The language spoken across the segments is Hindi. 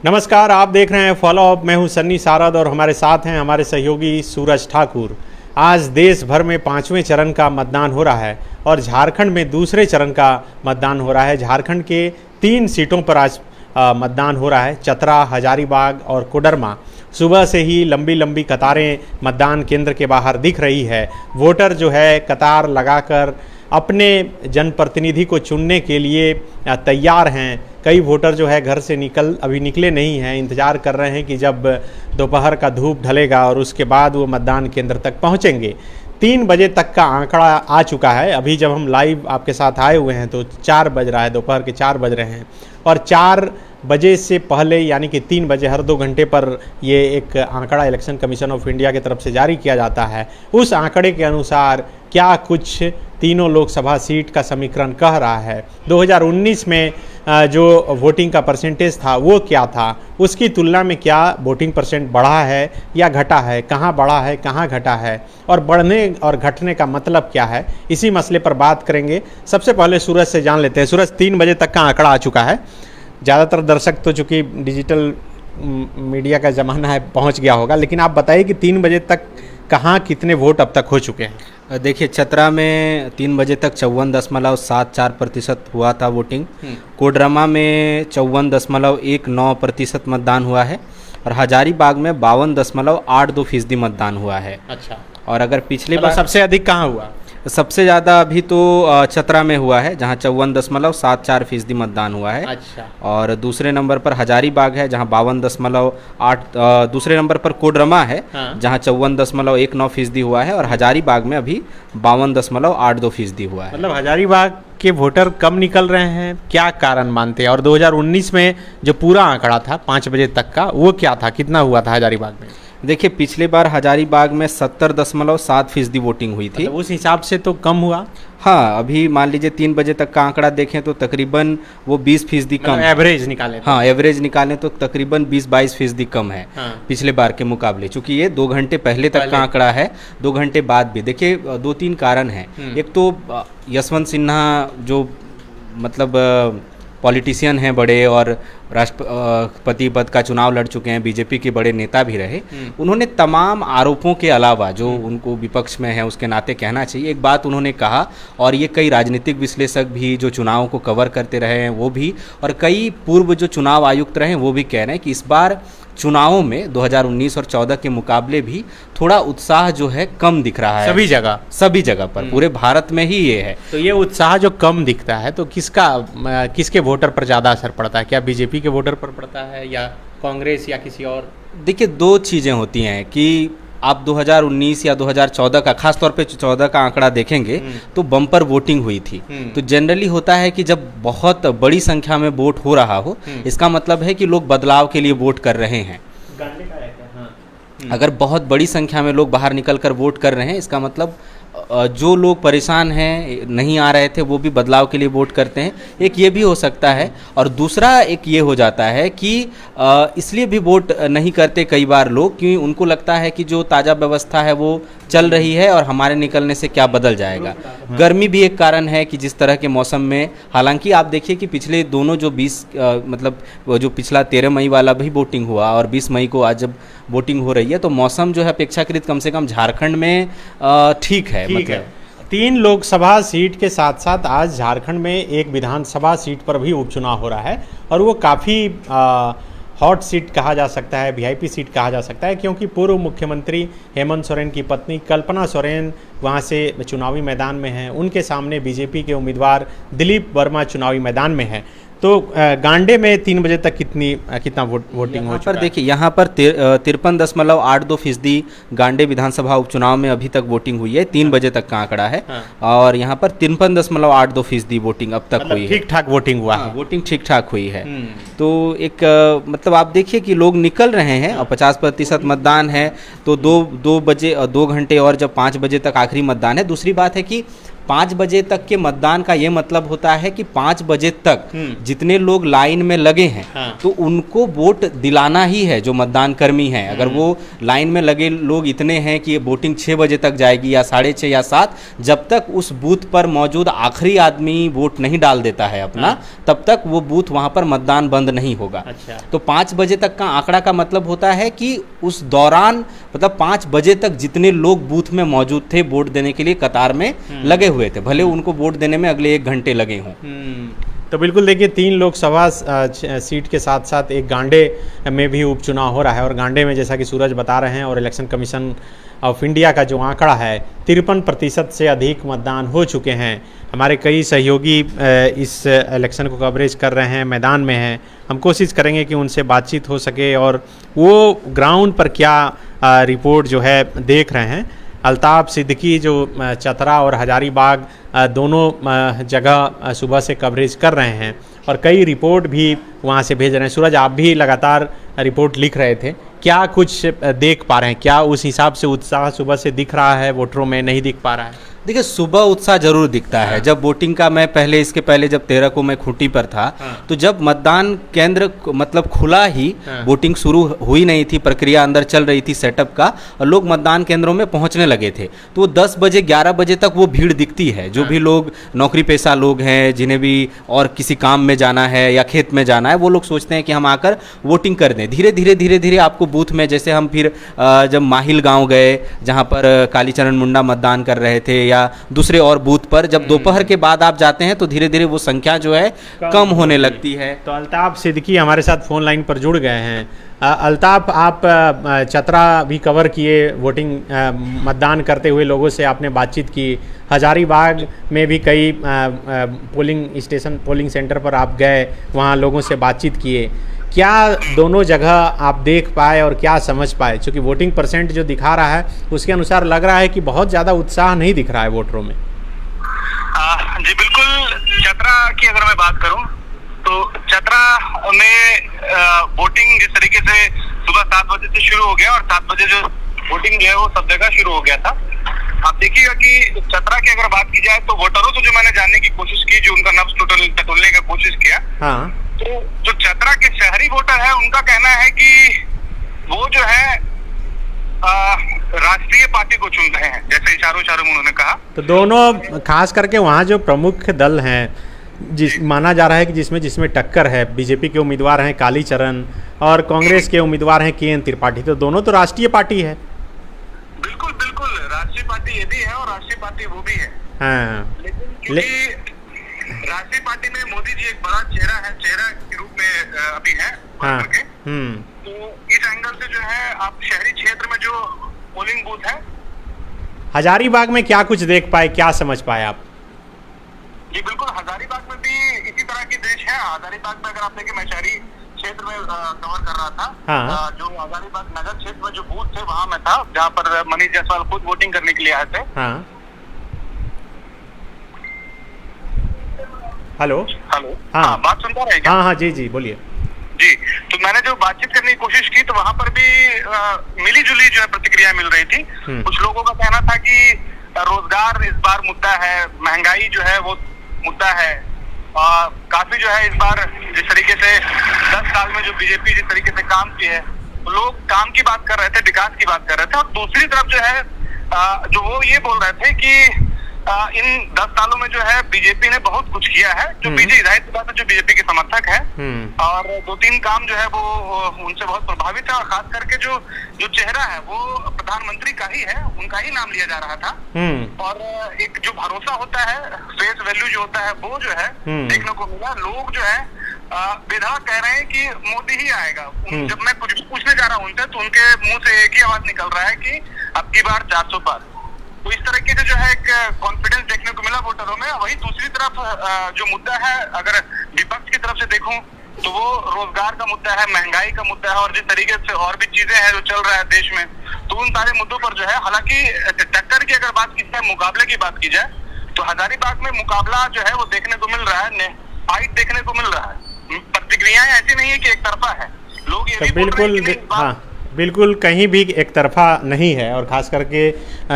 नमस्कार, आप देख रहे हैं फॉलो अप। मैं हूं सन्नी सारद और हमारे साथ हैं हमारे सहयोगी सूरज ठाकुर। आज देश भर में 5वें चरण का मतदान हो रहा है और झारखंड में दूसरे चरण का मतदान हो रहा है। झारखंड के 3 सीटों पर आज मतदान हो रहा है, चतरा, हजारीबाग और कोडरमा। सुबह से ही लंबी लंबी कतारें मतदान केंद्र के बाहर दिख रही है। वोटर जो है कतार लगाकर अपने जनप्रतिनिधि को चुनने के लिए तैयार हैं। कई वोटर जो है घर से अभी निकले नहीं हैं, इंतज़ार कर रहे हैं कि जब दोपहर का धूप ढलेगा और उसके बाद वो मतदान केंद्र तक पहुंचेंगे। 3 बजे तक का आंकड़ा आ चुका है। अभी जब हम लाइव आपके साथ आए हुए हैं तो 4 बज रहा है, दोपहर के 4 बज रहे हैं और 4 बजे से पहले यानी कि 3 बजे हर 2 घंटे पर ये एक आंकड़ा इलेक्शन कमीशन ऑफ इंडिया की तरफ से जारी किया जाता है। उस आंकड़े के अनुसार क्या कुछ तीनों लोकसभा सीट का समीकरण कह रहा है। 2019 में जो वोटिंग का परसेंटेज था वो क्या था, उसकी तुलना में क्या वोटिंग परसेंट बढ़ा है या घटा है, कहाँ बढ़ा है कहाँ घटा है और बढ़ने और घटने का मतलब क्या है, इसी मसले पर बात करेंगे। सबसे पहले सूरज से जान लेते हैं। सूरज, 3 बजे तक का आंकड़ा आ चुका है। ज़्यादातर दर्शक तो चूँकि डिजिटल मीडिया का ज़माना है पहुँच गया होगा, लेकिन आप बताइए कि 3 बजे तक कहाँ कितने वोट अब तक हो चुके हैं। देखिए, चतरा में 3 बजे तक 54.74% हुआ था वोटिंग। कोडरमा में 54.19% मतदान हुआ है और हजारीबाग में 52.82% मतदान हुआ है। अच्छा। और अगर पिछले बार सबसे अधिक कहाँ हुआ? सबसे ज़्यादा अभी तो चतरा में हुआ है जहां 54.74% मतदान हुआ है। अच्छा। और दूसरे नंबर पर हजारीबाग है जहां 52.8। दूसरे नंबर पर कोडरमा है। हाँ। जहां 54.19% हुआ है और हजारीबाग में अभी 52.82% हुआ है। मतलब हजारीबाग के वोटर कम निकल रहे हैं, क्या कारण मानते हैं? और 2019 में जो पूरा आंकड़ा था 5 बजे तक का, वो क्या था, कितना हुआ था हजारीबाग में? देखिए, पिछले बार हजारीबाग में 70.7% वोटिंग हुई थी। तो उस हिसाब से तो कम हुआ। हाँ, अभी मान लीजिए 3 बजे तक का आंकड़ा देखें तो तकरीबन वो 20% कम। एवरेज निकालें तो। हाँ, एवरेज निकालें तो तकरीबन 20-22% कम है। हाँ। पिछले बार के मुकाबले, चूंकि ये 2 घंटे पहले तक का आंकड़ा है, 2 घंटे बाद भी। देखिए, 2-3 कारण हैं। एक तो यशवंत सिन्हा जो मतलब पॉलिटिशियन हैं बड़े और राष्ट्रपति पद का चुनाव लड़ चुके हैं, बीजेपी के बड़े नेता भी रहे। उन्होंने तमाम आरोपों के अलावा जो उनको विपक्ष में है उसके नाते कहना चाहिए, एक बात उन्होंने कहा, और ये कई राजनीतिक विश्लेषक भी जो चुनाव को कवर करते रहे हैं वो भी, और कई पूर्व जो चुनाव आयुक्त रहे हैं वो भी कह रहे हैं कि इस बार चुनावों में 2019 और 14 के मुकाबले भी थोड़ा उत्साह जो है कम दिख रहा है। सभी जगह पर, पूरे भारत में ही ये है। तो ये उत्साह जो कम दिखता है तो किसके वोटर पर ज़्यादा असर पड़ता है? क्या बीजेपी के वोटर पर पड़ता है या कांग्रेस या किसी और? देखिए, 2 चीज़ें होती हैं कि आप 2019 या 2014 का, खास तौर पे 14 का आंकड़ा देखेंगे तो बम्पर वोटिंग हुई थी। तो जनरली होता है कि जब बहुत बड़ी संख्या में वोट हो रहा हो, इसका मतलब है कि लोग बदलाव के लिए वोट कर रहे हैं। अगर बहुत बड़ी संख्या में लोग बाहर निकल कर वोट कर रहे हैं, इसका मतलब जो लोग परेशान हैं, नहीं आ रहे थे, वो भी बदलाव के लिए वोट करते हैं। एक ये भी हो सकता है। और दूसरा एक ये हो जाता है कि इसलिए भी वोट नहीं करते कई बार लोग, क्योंकि उनको लगता है कि जो ताज़ा व्यवस्था है वो चल रही है और हमारे निकलने से क्या बदल जाएगा। गर्मी भी एक कारण है कि जिस तरह के मौसम में, हालांकि आप देखिए कि पिछले दोनों जो 20 मतलब जो पिछला 13 मई वाला भी वोटिंग हुआ और 20 मई को आज जब वोटिंग हो रही है तो मौसम जो है अपेक्षाकृत कम से कम झारखंड में ठीक है। मतलब 3 लोकसभा सीट के साथ साथ आज झारखंड में एक विधानसभा सीट पर भी उपचुनाव हो रहा है और वो काफ़ी हॉट सीट कहा जा सकता है, वीआईपी सीट कहा जा सकता है, क्योंकि पूर्व मुख्यमंत्री हेमंत सोरेन की पत्नी कल्पना सोरेन वहाँ से चुनावी मैदान में हैं। उनके सामने बीजेपी के उम्मीदवार दिलीप वर्मा चुनावी मैदान में हैं। तो गांडे में 3 बजे तक कितना वोटिंग हो चुका है? देखिए, यहाँ पर 53.82% गांडे विधानसभा उपचुनाव में अभी तक वोटिंग हुई है। 3 बजे तक का आंकड़ा है। और यहाँ पर 53.82% वोटिंग अब तक हुई है। ठीक ठाक वोटिंग हुआ है। वोटिंग ठीक ठाक हुई है। तो एक मतलब आप देखिए कि लोग निकल रहे हैं और 50% मतदान है। तो 2 बजे 2 घंटे और जब 5 बजे तक आखिरी मतदान है। दूसरी बात है कि 5 बजे तक के मतदान का ये मतलब होता है कि 5 बजे तक जितने लोग लाइन में लगे हैं तो उनको वोट दिलाना ही है। जो मतदान कर्मी हैं, अगर वो लाइन में लगे लोग इतने हैं कि ये वोटिंग 6 बजे तक जाएगी या 6:30 या 7, जब तक उस बूथ पर मौजूद आखिरी आदमी वोट नहीं डाल देता है अपना, तब तक वो बूथ वहाँ पर मतदान बंद नहीं होगा। अच्छा। तो 5 बजे तक का आंकड़ा का मतलब होता है कि उस दौरान मतलब 5 बजे तक जितने लोग बूथ में मौजूद थे वोट देने के लिए कतार में लगे हुए थे, भले उनको वोट देने में अगले 1 घंटे लगे हों। तो बिल्कुल देखिए, 3 लोकसभा सीट के साथ साथ एक गांडे में भी उपचुनाव हो रहा है, और गांडे में जैसा कि सूरज बता रहे हैं और इलेक्शन कमीशन ऑफ इंडिया का जो आंकड़ा है 53% से अधिक मतदान हो चुके हैं। हमारे कई सहयोगी इस इलेक्शन को कवरेज कर रहे हैं, मैदान में हैं। हम कोशिश करेंगे कि उनसे बातचीत हो सके और वो ग्राउंड पर क्या रिपोर्ट जो है देख रहे हैं। अल्ताफ सिद्दीकी जो चतरा और हजारीबाग दोनों जगह सुबह से कवरेज कर रहे हैं और कई रिपोर्ट भी वहाँ से भेज रहे हैं। सूरज, आप भी लगातार रिपोर्ट लिख रहे थे, क्या कुछ देख पा रहे हैं? क्या उस हिसाब से उत्साह सुबह से दिख रहा है वोटरों में, नहीं दिख पा रहा है? देखिए, सुबह उत्साह जरूर दिखता है। जब वोटिंग का मैं इसके पहले जब 13 को मैं खूंटी पर था, तो जब मतदान केंद्र मतलब खुला ही, वोटिंग शुरू हुई नहीं थी, प्रक्रिया अंदर चल रही थी सेटअप का, और लोग मतदान केंद्रों में पहुंचने लगे थे, तो 10 बजे 11 बजे तक वो भीड़ दिखती है। जो भी लोग नौकरी पेशा लोग हैं, जिन्हें भी और किसी काम में जाना है या खेत में जाना है, वो लोग सोचते हैं कि हम आकर वोटिंग कर दें। धीरे धीरे आपको बूथ में, जैसे हम फिर जब माहिल गाँव गए जहाँ पर कालीचरण मुंडा मतदान कर रहे थे, या दूसरे और बूथ पर जब दोपहर के बाद आप जाते हैं तो धीरे धीरे वो संख्या जो है कम होने लगती है। तो अल्ताफ सिद्दीकी हमारे साथ फोन लाइन पर जुड़ गए हैं। अल्ताफ, आप चतरा भी कवर किए, वोटिंग मतदान करते हुए लोगों से आपने बातचीत की, हजारीबाग में भी कई पोलिंग सेंटर पर आप गए, वहाँ लोगों से बातचीत किए। क्या दोनों जगह आप देख पाए और क्या समझ पाए? क्योंकि वोटिंग परसेंट जो दिखा रहा है उसके अनुसार लग रहा है कि बहुत ज़्यादा उत्साह नहीं दिख रहा है वोटरों में। जी बिल्कुल। चतरा की अगर मैं बात करूं तो चतरा में वोटिंग जिस तरीके से सुबह 7 बजे से शुरू हो गया और 7 बजे जो वोटिंग जो है वो सब जगह शुरू हो गया था। आप देखिएगा कि चतरा की अगर बात की जाए तो वोटरों से जो मैंने जानने की कोशिश की, जो उनका नब्ज टटोलने का कोशिश किया, हाँ, तो जो चतरा के शहरी वोटर है उनका कहना है कि वो जो है राष्ट्रीय पार्टी को चुन रहे हैं, जैसे इशारों में उन्होंने कहा। तो दोनों, खास करके वहाँ जो प्रमुख दल हैं माना जा रहा है कि जिसमें टक्कर है, बीजेपी के उम्मीदवार हैं कालीचरण और कांग्रेस के उम्मीदवार हैं KN त्रिपाठी, तो दोनों तो राष्ट्रीय पार्टी है। बिल्कुल बिल्कुल, राष्ट्रीय पार्टी ये भी है और राष्ट्रीय पार्टी वो भी है। हाँ, लेकिन राष्ट्रीय पार्टी में मोदी जी एक बड़ा चेहरा के रूप में अभी है। हाँ, तो इस एंगल से जो है आप शहरी क्षेत्र में जो पोलिंग बूथ है, हजारीबाग में क्या कुछ देख पाए, क्या समझ पाए आप? जी बिल्कुल, हजारीबाग में भी इसी तरह की दृश्य है। हजारीबाग में अगर आप देखें, मैं शहरी क्षेत्र में कवर कर रहा था। हाँ। जो हजारीबाग नगर क्षेत्र में जो बूथ थे वहाँ मैं था, जहाँ पर मनीष जायसवाल खुद वोटिंग करने के लिए आए थे। हाँ। हेलो। हाँ, बात सुन पा रहे हैं क्या? हाँ, जी बोलिए। जी, तो मैंने जो बातचीत करने की कोशिश की तो वहाँ पर भी मिली जुली जो है प्रतिक्रिया मिल रही थी। कुछ लोगों का कहना था कि रोजगार इस बार मुद्दा है, महंगाई जो है वो मुद्दा है, काफी जो है इस बार जिस तरीके से 10 साल में जो बीजेपी जिस तरीके से काम की है, तो लोग काम की बात कर रहे थे, विकास की बात कर रहे थे। और दूसरी तरफ जो है जो वो ये बोल रहे थे कि इन 10 सालों में जो है बीजेपी ने बहुत कुछ किया है, जो बीजेपी के समर्थक है, और 2-3 काम जो है वो उनसे बहुत प्रभावित है। और खास करके जो चेहरा है वो प्रधानमंत्री का ही है, उनका ही नाम लिया जा रहा था। और एक जो भरोसा होता है, फेस वैल्यू जो होता है, वो जो है देखने को मिला। लोग जो है बेधड़क कह रहे हैं कि मोदी ही आएगा। जब मैं कुछ पूछने जा रहा हूँ उनसे, तो उनके मुंह से एक ही आवाज निकल रहा है कि अब की बार 400 पार। तो इस तरीके से जो है एक कॉन्फिडेंस देखने को मिला वोटरों में। वही दूसरी तरफ जो मुद्दा है, अगर विपक्ष की तरफ से देखूं तो वो रोजगार का मुद्दा है, महंगाई का मुद्दा है, और जिस तरीके से और भी चीजें हैं जो चल रहा है देश में, तो उन सारे मुद्दों पर जो है, हालांकि टक्कर की अगर बात की जाए, मुकाबले की बात की जाए, तो हजारीबाग में मुकाबला जो है वो देखने को मिल रहा है, फाइट देखने को मिल रहा है। प्रतिक्रियाएं ऐसी नहीं है कि एक तरफा है। लोग ये भी बिल्कुल, हाँ, बिल्कुल कहीं भी एक तरफा नहीं है, और ख़ास करके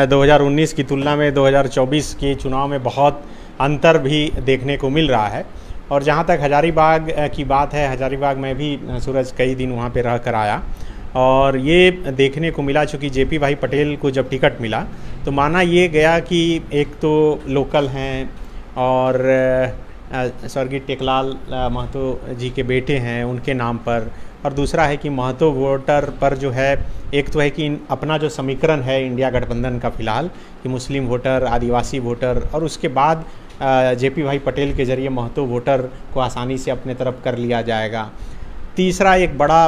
2019 की तुलना में 2024 के चुनाव में बहुत अंतर भी देखने को मिल रहा है। और जहाँ तक हज़ारीबाग की बात है, हज़ारीबाग में भी सूरज कई दिन वहाँ पे रह कर आया, और ये देखने को मिला, चूँकि जेपी भाई पटेल को जब टिकट मिला तो माना ये गया कि एक तो लोकल हैं और स्वर्गीय टेकलाल महतो जी के बेटे हैं उनके नाम पर, और दूसरा है कि महतो वोटर पर जो है, एक तो है कि अपना जो समीकरण है इंडिया गठबंधन का फ़िलहाल कि मुस्लिम वोटर, आदिवासी वोटर, और उसके बाद जेपी भाई पटेल के ज़रिए महतो वोटर को आसानी से अपने तरफ कर लिया जाएगा। तीसरा एक बड़ा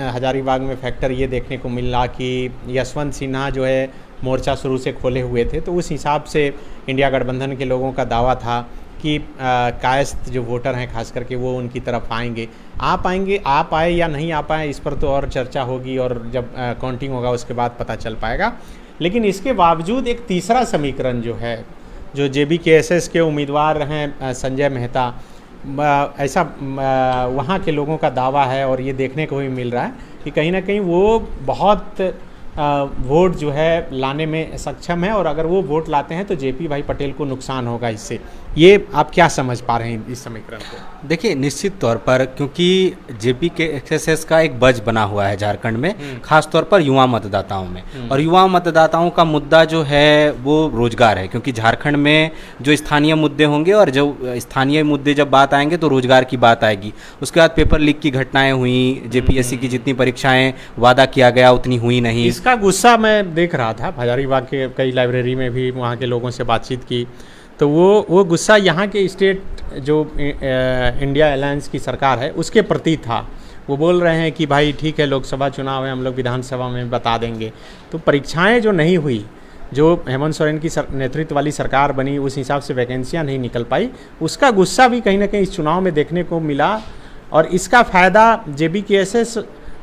हज़ारीबाग में फैक्टर ये देखने को मिला कि यशवंत सिन्हा जो है मोर्चा शुरू से खोले हुए थे, तो उस हिसाब से इंडिया गठबंधन के लोगों का दावा था कि कायस्थ जो वोटर हैं खास करके वो उनकी तरफ आएंगे। आप आए या नहीं आ पाए इस पर तो और चर्चा होगी, और जब काउंटिंग होगा उसके बाद पता चल पाएगा। लेकिन इसके बावजूद एक तीसरा समीकरण जो है, जो JBKSS के उम्मीदवार हैं संजय मेहता, ऐसा वहाँ के लोगों का दावा है, और ये देखने को भी मिल रहा है कि कहीं ना कहीं वो बहुत वोट जो है लाने में सक्षम है, और अगर वो वोट लाते हैं तो जेपी भाई पटेल को नुकसान होगा इससे। ये आप क्या समझ पा रहे हैं इस समीकरण को? देखिए, निश्चित तौर पर क्योंकि JBKSS का एक बज बना हुआ है झारखंड में, खास तौर पर युवा मतदाताओं में, और युवा मतदाताओं का मुद्दा जो है वो रोजगार है, क्योंकि झारखंड में जो स्थानीय मुद्दे होंगे और जो स्थानीय मुद्दे जब बात आएंगे तो रोजगार की बात आएगी। उसके बाद पेपर लीक की घटनाएं हुई, JPSC की जितनी परीक्षाएं वादा किया गया उतनी हुई नहीं। इसका गुस्सा मैं देख रहा था हज़ारीबाग के कई लाइब्रेरी में भी, वहाँ के लोगों से बातचीत की, तो वो गुस्सा यहाँ के स्टेट जो इंडिया अलायंस की सरकार है उसके प्रति था। वो बोल रहे हैं कि भाई ठीक है, लोकसभा चुनाव है, हम लोग विधानसभा में बता देंगे। तो परीक्षाएं जो नहीं हुई, जो हेमंत सोरेन की नेतृत्व वाली सरकार बनी, उस हिसाब से वैकेंसियाँ नहीं निकल पाई, उसका गुस्सा भी कहीं ना कहीं इस चुनाव में देखने को मिला, और इसका फ़ायदा JBKSS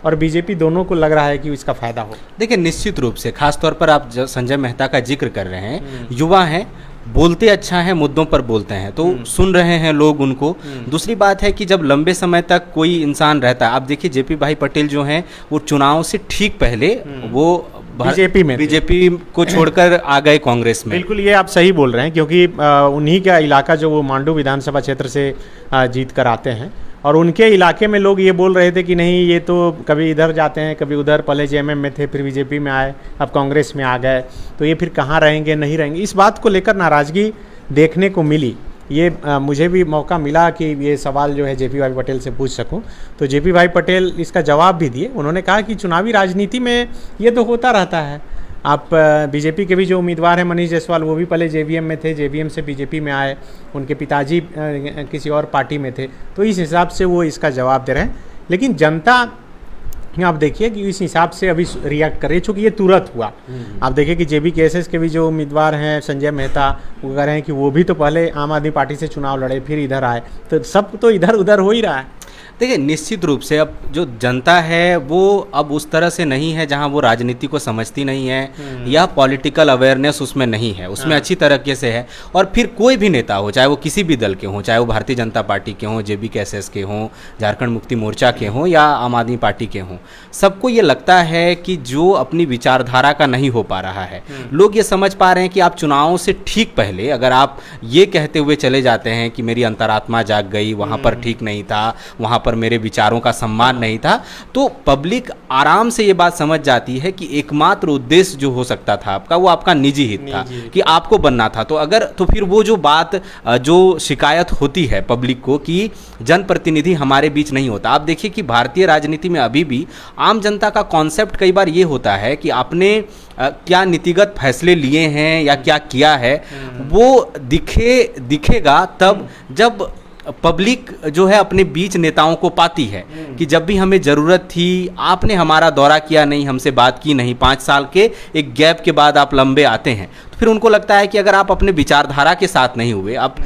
और बीजेपी दोनों को लग रहा है कि इसका फ़ायदा हो। देखिए, निश्चित रूप से खास तौर पर आप संजय मेहता का जिक्र कर रहे हैं, युवा हैं, बोलते अच्छा है, मुद्दों पर बोलते हैं, तो सुन रहे हैं लोग उनको। दूसरी बात है कि जब लंबे समय तक कोई इंसान रहता है, आप देखिए जेपी भाई पटेल जो हैं वो चुनाव से ठीक पहले वो बीजेपी को छोड़कर आ गए कांग्रेस में। बिल्कुल, ये आप सही बोल रहे हैं, क्योंकि उन्हीं का इलाका जो वो मांडू विधानसभा क्षेत्र से जीत कर आते हैं, और उनके इलाके में लोग ये बोल रहे थे कि नहीं, ये तो कभी इधर जाते हैं कभी उधर, पहले JMM में थे, फिर बीजेपी में आए, अब कांग्रेस में आ गए, तो ये फिर कहाँ रहेंगे, नहीं रहेंगे। इस बात को लेकर नाराज़गी देखने को मिली। ये मुझे भी मौका मिला कि ये सवाल जो है JP भाई पटेल से पूछ सकूं, तो JP भाई पटेल इसका जवाब भी दिए। उन्होंने कहा कि चुनावी राजनीति में ये तो होता रहता है। आप बीजेपी के भी जो उम्मीदवार हैं मनीष जायसवाल, वो भी पहले JVM में थे, JVM से बीजेपी में आए, उनके पिताजी किसी और पार्टी में थे, तो इस हिसाब से वो इसका जवाब दे रहे हैं। लेकिन जनता आप देखिए कि इस हिसाब से अभी रिएक्ट कर रही है, चूँकि ये तुरंत हुआ। आप देखिए कि JBKSS के भी जो उम्मीदवार हैं संजय मेहता, वो कह रहे हैं कि वो भी तो पहले आम आदमी पार्टी से चुनाव लड़े, फिर इधर आए, तो सब तो इधर उधर हो ही रहा है। देखिए, निश्चित रूप से अब जो जनता है वो अब उस तरह से नहीं है जहां वो राजनीति को समझती नहीं है, या पॉलिटिकल अवेयरनेस उसमें नहीं है, उसमें अच्छी तरीके से है। और फिर कोई भी नेता हो, चाहे वो किसी भी दल के हों, चाहे वो भारतीय जनता पार्टी के हों, JBKSS के हों, झारखंड मुक्ति मोर्चा के हों, या आम आदमी पार्टी के हों, सबको ये लगता है कि जो अपनी विचारधारा का नहीं हो पा रहा है, लोग ये समझ पा रहे हैं कि आप चुनावों से ठीक पहले अगर आप ये कहते हुए चले जाते हैं कि मेरी अंतरात्मा जाग गई, वहाँ पर ठीक नहीं था, वहाँ पर मेरे विचारों का सम्मान नहीं था, तो पब्लिक आराम से ये बात समझ जाती है कि एकमात्र उद्देश्य जो हो सकता था आपका, वो आपका निजी हित था, कि आपको बनना था। तो फिर वो जो बात, जो शिकायत होती है पब्लिक को कि जनप्रतिनिधि हमारे बीच नहीं होता। आप देखिए कि भारतीय राजनीति में अभी भी आम जनता का कॉन्सेप्ट कई बार ये होता है कि आपने क्या नीतिगत फैसले लिए हैं या क्या किया है, वो दिखेगा तब जब पब्लिक जो है अपने बीच नेताओं को पाती है कि जब भी हमें ज़रूरत थी आपने हमारा दौरा किया नहीं, हमसे बात की नहीं, 5 साल के एक गैप के बाद आप लंबे आते हैं, तो फिर उनको लगता है कि अगर आप अपने विचारधारा के साथ नहीं हुए, आप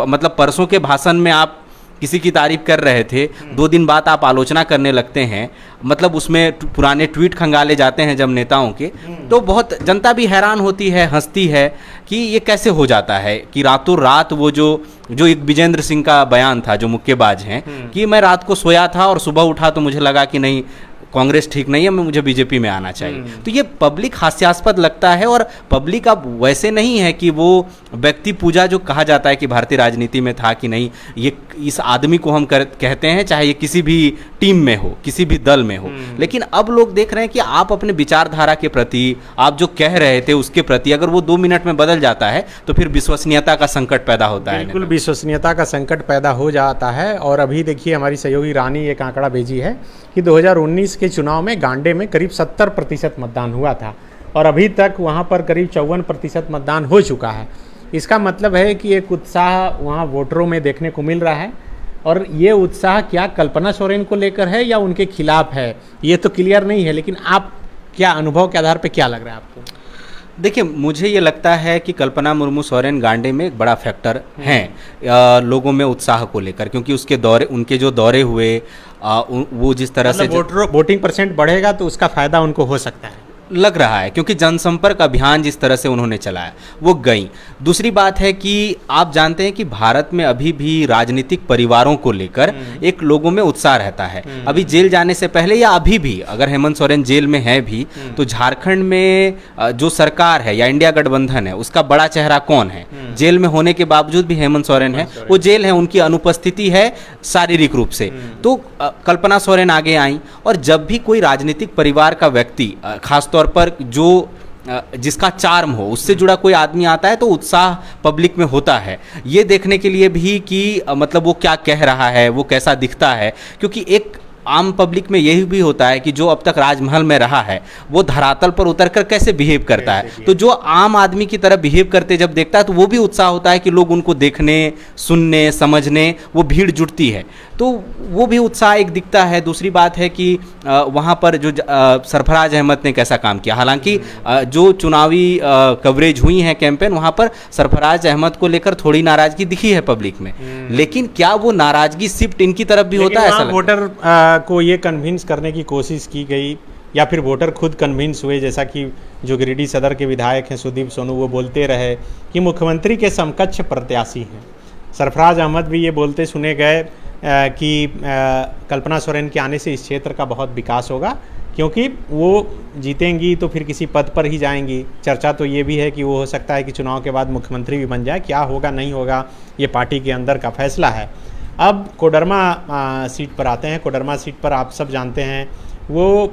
मतलब परसों के भाषण में आप किसी की तारीफ कर रहे थे, 2 दिन बाद आप आलोचना करने लगते हैं, मतलब उसमें पुराने ट्वीट खंगाले जाते हैं जब नेताओं के, तो बहुत जनता भी हैरान होती है, हंसती है कि ये कैसे हो जाता है कि रातों रात वो जो एक विजेंद्र सिंह का बयान था, जो मुक्केबाज हैं, कि मैं रात को सोया था और सुबह उठा तो मुझे लगा कि नहीं, कांग्रेस ठीक नहीं है, मुझे बीजेपी में आना चाहिए। तो ये पब्लिक हास्यास्पद लगता है, और पब्लिक अब वैसे नहीं है कि वो व्यक्ति पूजा जो कहा जाता है कि भारतीय राजनीति में था कि नहीं, ये इस आदमी को हम कहते हैं, चाहे ये किसी भी टीम में हो, किसी भी दल में हो। लेकिन अब लोग देख रहे हैं कि आप अपने विचारधारा के प्रति, आप जो कह रहे थे उसके प्रति अगर वो 2 मिनट में बदल जाता है तो फिर विश्वसनीयता का संकट पैदा होता है। बिल्कुल विश्वसनीयता का संकट पैदा हो जाता है। और अभी देखिए हमारी सहयोगी रानी एक आंकड़ा भेजी है कि 2019 के चुनाव में गांडे में करीब 70% मतदान हुआ था, और अभी तक वहां पर करीब 54% मतदान हो चुका है। इसका मतलब है कि एक उत्साह वहाँ वोटरों में देखने को मिल रहा है, और ये उत्साह क्या कल्पना सोरेन को लेकर है या उनके खिलाफ है, ये तो क्लियर नहीं है। लेकिन आप क्या अनुभव के आधार पर क्या लग रहा है आपको? देखिए, मुझे ये लगता है कि कल्पना मुर्मू सोरेन गांडे में एक बड़ा फैक्टर हैं लोगों में उत्साह को लेकर, क्योंकि उनके जो दौरे हुए वो जिस तरह से वोटिंग परसेंट बढ़ेगा तो उसका फायदा उनको हो सकता है, लग रहा है, क्योंकि जनसंपर्क अभियान जिस तरह से उन्होंने चलाया वो गई। दूसरी बात है कि आप जानते हैं कि भारत में अभी भी राजनीतिक परिवारों को लेकर एक लोगों में उत्साह रहता है। अभी जेल जाने से पहले या अभी भी अगर हेमंत सोरेन जेल में है भी, तो झारखंड में जो सरकार है या इंडिया गठबंधन है उसका बड़ा चेहरा कौन है? जेल में होने के बावजूद भी हेमंत सोरेन है, वो जेल है, उनकी अनुपस्थिति है शारीरिक रूप से। तो कल्पना सोरेन आगे आई, और जब भी कोई राजनीतिक परिवार का व्यक्ति, खासतौर पर जो जिसका चार्म हो, उससे जुड़ा कोई आदमी आता है, तो उत्साह पब्लिक में होता है ये देखने के लिए भी कि मतलब वो क्या कह रहा है, वो कैसा दिखता है। क्योंकि एक आम पब्लिक में यही भी होता है कि जो अब तक राजमहल में रहा है वो धरातल पर उतरकर कैसे बिहेव करता है, तो जो आम आदमी की तरह बिहेव करते जब देखता है तो वो भी उत्साह होता है कि लोग उनको देखने, सुनने, समझने वो भीड़ जुटती है, तो वो भी उत्साह एक दिखता है। दूसरी बात है कि वहाँ पर जो सरफराज अहमद ने कैसा काम किया, हालांकि जो चुनावी कवरेज हुई है कैंपेन, वहाँ पर सरफराज अहमद को लेकर थोड़ी नाराजगी दिखी है पब्लिक में, लेकिन क्या वो नाराजगी शिफ्ट इनकी तरफ भी होता है? ऐसा वोटर को ये कन्विंस करने की कोशिश की गई, या फिर वोटर खुद कन्विंस हुए, जैसा कि जो गिरिडीह सदर के विधायक हैं सुदीप सोनू, वो बोलते रहे कि मुख्यमंत्री के समकक्ष प्रत्याशी हैं। सरफराज अहमद भी ये बोलते सुने गए कि कल्पना सोरेन के आने से इस क्षेत्र का बहुत विकास होगा, क्योंकि वो जीतेंगी तो फिर किसी पद पर ही जाएंगी। चर्चा तो ये भी है कि वो हो सकता है कि चुनाव के बाद मुख्यमंत्री भी बन जाए। क्या होगा नहीं होगा ये पार्टी के अंदर का फैसला है। अब कोडरमा सीट पर आते हैं। कोडरमा सीट पर आप सब जानते हैं वो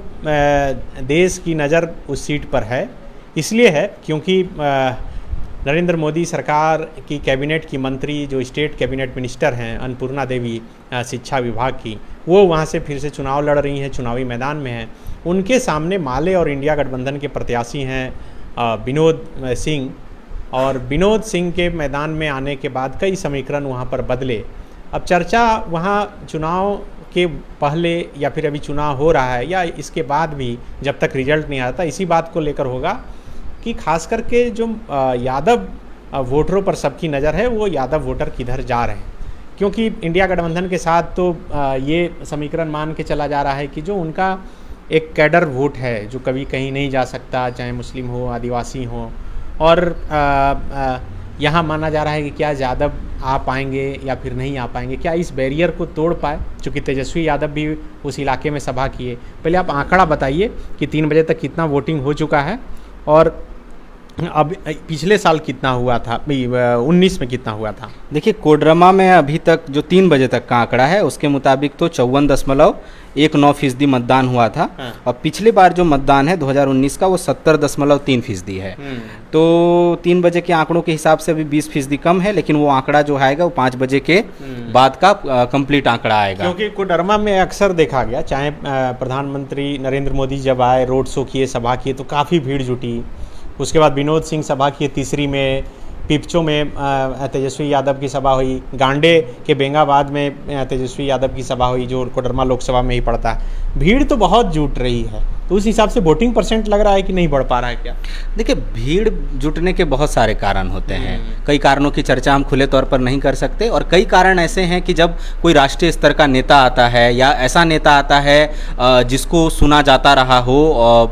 देश की नज़र उस सीट पर है, इसलिए है क्योंकि नरेंद्र मोदी सरकार की कैबिनेट की मंत्री, जो स्टेट कैबिनेट मिनिस्टर हैं अन्नपूर्णा देवी शिक्षा विभाग की, वो वहाँ से फिर से चुनाव लड़ रही हैं, चुनावी मैदान में हैं। उनके सामने माले और इंडिया गठबंधन के प्रत्याशी हैं विनोद सिंह, और विनोद सिंह के मैदान में आने के बाद कई समीकरण वहाँ पर बदले। अब चर्चा वहाँ चुनाव के पहले या फिर अभी चुनाव हो रहा है या इसके बाद भी जब तक रिजल्ट नहीं आता, इसी बात को लेकर होगा कि खास करके जो यादव वोटरों पर सबकी नज़र है, वो यादव वोटर किधर जा रहे हैं। क्योंकि इंडिया गठबंधन के साथ तो ये समीकरण मान के चला जा रहा है कि जो उनका एक कैडर वोट है जो कभी कहीं नहीं जा सकता, चाहे मुस्लिम हो, आदिवासी हो, और यहाँ माना जा रहा है कि क्या यादव आ पाएंगे या फिर नहीं आ पाएंगे, क्या इस बैरियर को तोड़ पाए। चूँकि तेजस्वी यादव भी उस इलाके में सभा किए। पहले आप आंकड़ा बताइए कि 3 बजे तक कितना वोटिंग हो चुका है, और अब पिछले साल कितना हुआ था, 19 में कितना हुआ था? देखिए, कोडरमा में अभी तक जो 3 बजे तक का आंकड़ा है उसके मुताबिक तो 54.19% मतदान हुआ था। और पिछले बार जो मतदान है 2019 का वो 70.3% है। तो 3 बजे के आंकड़ों के हिसाब से अभी 20% कम है, लेकिन वो आंकड़ा जो आएगा वो 5 बजे के बाद का कंप्लीट आंकड़ा आएगा। क्योंकि कोडरमा में अक्सर देखा गया, चाहे प्रधानमंत्री नरेंद्र मोदी जब आए, रोड शो किए, सभा किए, तो काफ़ी भीड़ जुटी। उसके बाद विनोद सिंह सभा किए, तीसरी में पिपचो में तेजस्वी यादव की सभा हुई, गांडे के बेंगाबाद में तेजस्वी यादव की सभा हुई जो कोडरमा लोकसभा में ही पड़ता है। भीड़ तो बहुत जुट रही है। तो उस हिसाब से वोटिंग परसेंट लग रहा है कि नहीं बढ़ पा रहा है क्या? देखिए, भीड़ जुटने के बहुत सारे कारण होते हैं। कई कारणों की चर्चा हम खुले तौर पर नहीं कर सकते, और कई कारण ऐसे हैं कि जब कोई राष्ट्रीय स्तर का नेता आता है या ऐसा नेता आता है जिसको सुना जाता रहा हो,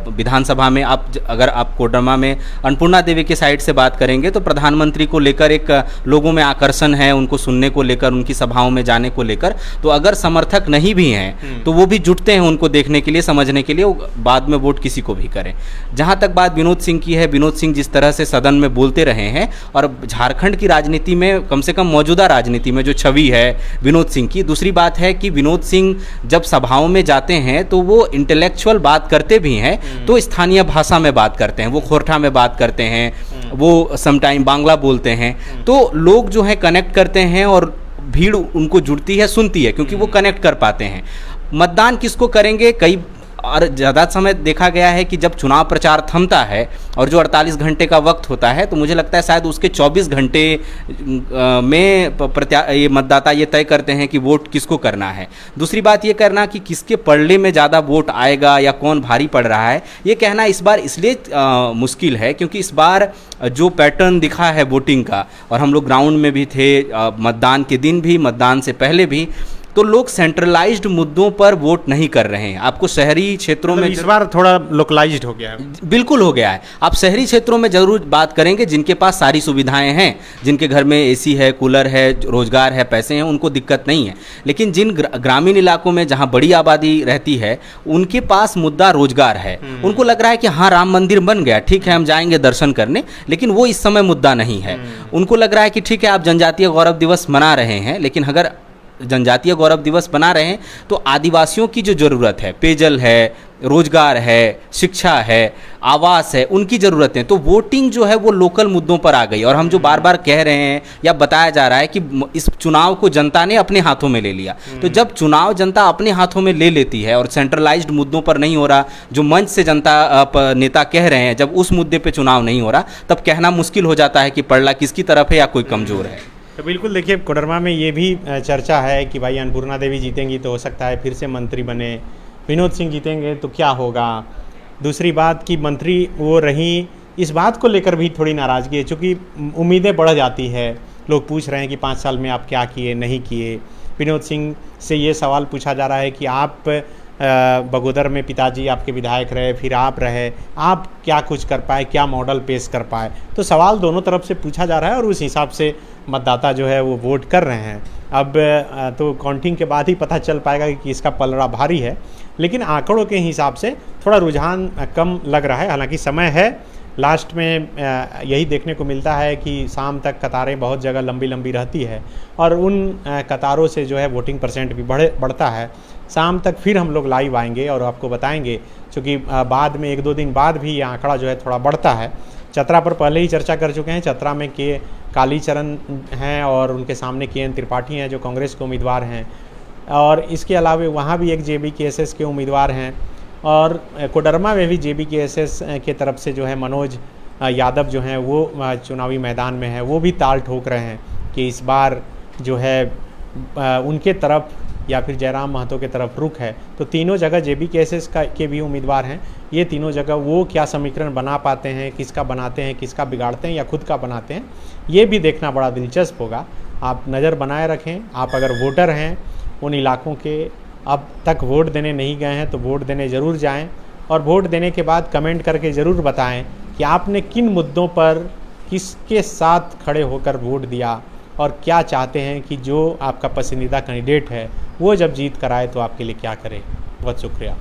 विधानसभा में अगर आप कोडरमा में अन्नपूर्णा देवी के साइड से बात करेंगे तो प्रधानमंत्री को लेकर एक लोगों में आकर्षण है, उनको सुनने को लेकर, उनकी सभाओं में जाने को लेकर। तो अगर समर्थक नहीं भी हैं तो वो भी जुटते हैं उनको देखने के लिए, समझने के लिए, बाद में वोट किसी को भी करें। जहां तक बात विनोद सिंह की है, विनोद सिंह जिस तरह से सदन में बोलते रहे हैं, और झारखंड की राजनीति में, कम से कम मौजूदा राजनीति में जो छवि है विनोद सिंह की, दूसरी बात है कि विनोद सिंह जब सभाओं में जाते हैं तो वो इंटेलेक्चुअल बात करते भी हैं, तो स्थानीय भाषा में बात करते हैं, वो खोरठा में बात करते हैं, वो समटाइम बांग्ला बोलते हैं, तो लोग जो है कनेक्ट करते हैं और भीड़ उनको जुड़ती है, सुनती है, क्योंकि वो कनेक्ट कर पाते हैं। मतदान किसको करेंगे, कई और ज़्यादा समय देखा गया है कि जब चुनाव प्रचार थमता है और जो 48 घंटे का वक्त होता है, तो मुझे लगता है शायद उसके 24 घंटे में ये मतदाता ये तय करते हैं कि वोट किसको करना है। दूसरी बात ये करना कि किसके पलड़े में ज़्यादा वोट आएगा या कौन भारी पड़ रहा है, ये कहना इस बार इसलिए मुश्किल है क्योंकि इस बार जो पैटर्न दिखा है वोटिंग का, और हम लोग ग्राउंड में भी थे मतदान के दिन भी, मतदान से पहले भी, तो लोग सेंट्रलाइज्ड मुद्दों पर वोट नहीं कर रहे हैं। आपको शहरी क्षेत्रों में इस बार थोड़ा लोकलाइज्ड हो गया है। बिल्कुल हो गया है। आप शहरी क्षेत्रों में जरूर बात करेंगे जिनके पास सारी सुविधाएं हैं, जिनके घर में एसी है, कूलर है, रोजगार है, पैसे हैं, उनको दिक्कत नहीं है। लेकिन जिन ग्रामीण इलाकों में जहां बड़ी आबादी रहती है, उनके पास मुद्दा रोजगार है। उनको लग रहा है कि हाँ, राम मंदिर बन गया, ठीक है, हम जाएंगे दर्शन करने, लेकिन वो इस समय मुद्दा नहीं है। उनको लग रहा है कि ठीक है, आप जनजातीय गौरव दिवस मना रहे हैं, लेकिन अगर जनजातीय गौरव दिवस बना रहे हैं तो आदिवासियों की जो ज़रूरत है, पेयजल है, रोजगार है, शिक्षा है, आवास है, उनकी ज़रूरतें, तो वोटिंग जो है वो लोकल मुद्दों पर आ गई। और हम जो बार बार कह रहे हैं या बताया जा रहा है कि इस चुनाव को जनता ने अपने हाथों में ले लिया, तो जब चुनाव जनता अपने हाथों में ले लेती है और सेंट्रलाइज्ड मुद्दों पर नहीं हो रहा, जो मंच से जनता नेता कह रहे हैं, जब उस मुद्दे पर चुनाव नहीं हो रहा, तब कहना मुश्किल हो जाता है कि पड़ला किसकी तरफ है या कोई कमज़ोर है। तो बिल्कुल देखिए, कोडरमा में ये भी चर्चा है कि भाई अन्नपूर्णा देवी जीतेंगी तो हो सकता है फिर से मंत्री बने, विनोद सिंह जीतेंगे तो क्या होगा। दूसरी बात कि मंत्री वो रही, इस बात को लेकर भी थोड़ी नाराज़गी है, चूँकि उम्मीदें बढ़ जाती है। लोग पूछ रहे हैं कि 5 साल में आप क्या किए, नहीं किए। विनोद सिंह से ये सवाल पूछा जा रहा है कि आप बगोदर में पिताजी आपके विधायक रहे, फिर आप रहे, आप क्या कुछ कर पाए, क्या मॉडल पेश कर पाए। तो सवाल दोनों तरफ से पूछा जा रहा है और उस हिसाब से मतदाता जो है वो वोट कर रहे हैं। अब तो काउंटिंग के बाद ही पता चल पाएगा कि इसका पलड़ा भारी है, लेकिन आंकड़ों के हिसाब से थोड़ा रुझान कम लग रहा है। हालांकि समय है, लास्ट में यही देखने को मिलता है कि शाम तक कतारें बहुत जगह लंबी लंबी रहती है और उन कतारों से जो है वोटिंग परसेंट भी बढ़ता है। शाम तक फिर हम लोग लाइव आएंगे और आपको बताएंगे, क्योंकि बाद में 1-2 दिन बाद भी ये आंकड़ा जो है थोड़ा बढ़ता है। चतरा पर पहले ही चर्चा कर चुके हैं। चतरा में के कालीचरण हैं और उनके सामने KN त्रिपाठी हैं जो कांग्रेस के उम्मीदवार हैं, और इसके अलावा वहाँ भी एक JBKSS के उम्मीदवार हैं, और कोडरमा में भी JBKSS के तरफ से जो है मनोज यादव जो हैं वो चुनावी मैदान में हैं। वो भी ताल ठोक रहे हैं कि इस बार जो है उनके तरफ या फिर जयराम महतो के तरफ रुख है। तो तीनों जगह JBKSS के भी उम्मीदवार हैं। ये तीनों जगह वो क्या समीकरण बना पाते हैं, किसका बनाते हैं, किसका बिगाड़ते हैं या खुद का बनाते हैं, ये भी देखना बड़ा दिलचस्प होगा। आप नज़र बनाए रखें। आप अगर वोटर हैं उन इलाकों के, अब तक वोट देने नहीं गए हैं तो वोट देने ज़रूर जाएं, और वोट देने के बाद कमेंट करके ज़रूर बताएं कि आपने किन मुद्दों पर किसके साथ खड़े होकर वोट दिया और क्या चाहते हैं कि जो आपका पसंदीदा कैंडिडेट है वो जब जीत कर आए तो आपके लिए क्या करे। बहुत शुक्रिया।